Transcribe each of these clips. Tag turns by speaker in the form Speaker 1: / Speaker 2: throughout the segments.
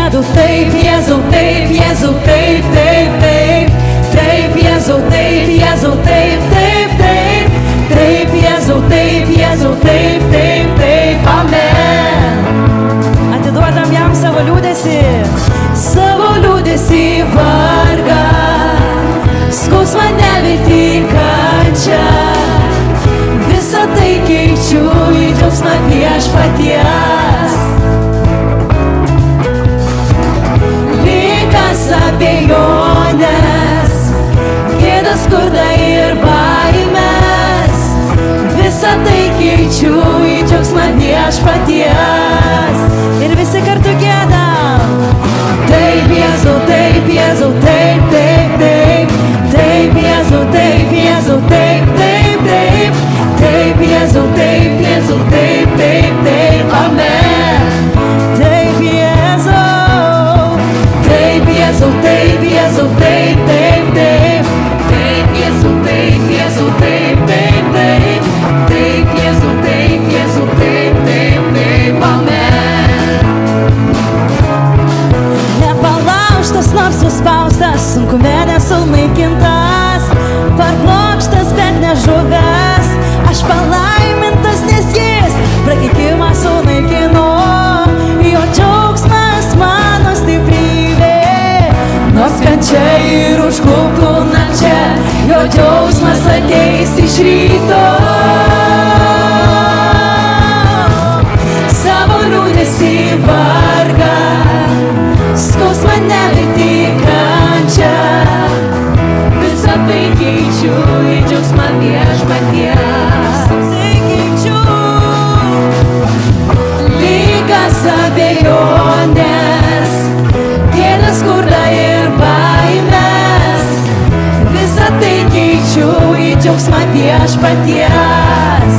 Speaker 1: Jėzau, taip, Jėzau, taip, Jėzau, taip, taip, taip. Taip, Jėzau, taip, Jėzau, taip, taip, taip. Taip, Jėzau, taip, Jėzau, taip, taip, taip. Amen. Atiduodam jam savo liūdesį, vargą, skausmą, neviltį, kančią. Visą tai keičiu į džiaugsmą Viešpaties. Ligas, abejonės, gėdą, skurdą ir baimės. Visą tai keičiu į džiaugsmą Viešpaties. Ir visi kartu giedam. Taip, Jėzau, taip, Jėzau, taip, taip, taip. Taip, Jėzau, taip, Jėzau, taip, taip, taip. Taip, Jėzau, taip, Jėzau, taip, taip, taip. Amen. Taip, Jėzau. Taip, Jėzau, taip, Jėzau, taip, taip, taip. Taip, Jėzau, taip, Jėzau, taip, taip, taip. Taip, Jėzau, taip, Jėzau, taip, taip, taip. Amen. Nepalaužtas, nors suspaustas, sunkume nesunaikintas, parblokštas, bet nežuvęs. Aš palaimintas, nes jis prakeikimą sunaikino. Jo džiaugsmas mano stiprybė, nors kančia ir užkluptų nakčia, jo džiaugsmas ateis iš ryto. Savo liūdesį, vargą, skausmą, neviltį, kančią. Visą tai keičiu į džiaugsmą Viešpaties. Tai keičiu. Ligas, abejonės, gėdą, skurdą ir baimės. Visą tai keičiu į džiaugsmą Viešpaties.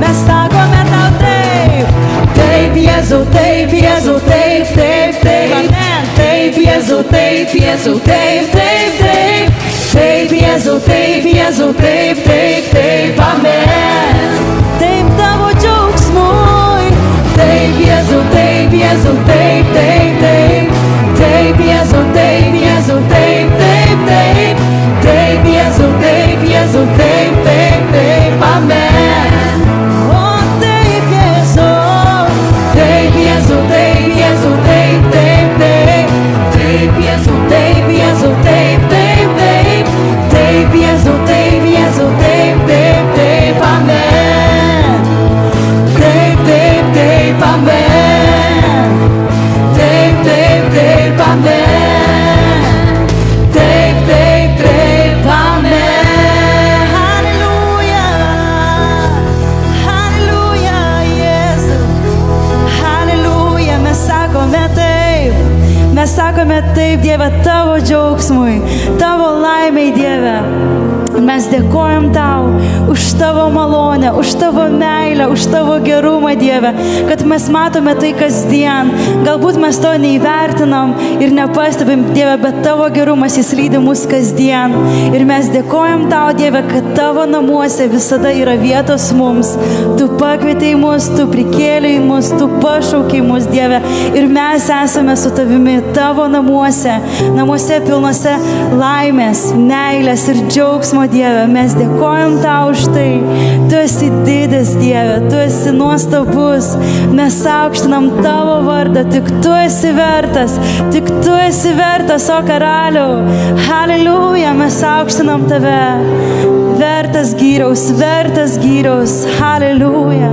Speaker 1: Mes sakome tau taip. Taip, Jėzau, taip, Jėzau, taip, taip, taip. Amen. Taip, Jėzau, taip, Jėzau, taip, taip, taip. Taip, Jėzau, taip, Jėzau, taip, taip, taip. Amen. Taip tavo džiaugsmui. Taip, Jėzau, taip, Jėzau, taip, taip, taip. Taip, Jėzau, taip, Jėzau, taip, taip, taip. Taip, Jėzau, taip, Jėzau, taip, taip, taip. Amen. O taip, Jėzau. Taip, Jėzau, taip, Jėzau, taip, taip, taip. Taip, Jėzau, taip, Jėzau, taip, taip, taip. Taip, Jėzau, taip, Jėzau, taip, taip, taip. Amen. Taip, taip, taip. Amen. Taip, taip, taip. Amen. Taip, taip, taip. Amen. Halleluja. Halleluja, Jėzau. Halleluja. Mes sakome taip. Mes sakome taip, Dieve, tavo džiaugsmui, tavo laimei, Dieve. Mes dėkojam tau už tavo malonę, už tavo meilę, už tavo gerumą, Dieve, kad mes matome tai kasdien. Galbūt mes to neįvertinam ir nepastebim, Dieve, bet tavo gerumas jis lydi mus kasdien. Ir mes dėkojam tau, Dieve, kad tavo namuose visada yra vietos mums. Tu pakvietei mus, tu prikėlei mus, tu pašaukei mus, Dieve. Ir mes esame su tavimi tavo namuose, namuose pilnuose laimės, meilės ir džiaugsmo, Dieve. Mes dėkojam tau už tai. Tu esi didis, Dieve, tu esi nuostabus. Mes aukštinam tavo vardą, tik tu esi vertas, o karaliau. Halleluja, mes aukštinam tave. Vertas gyriaus, halleluja.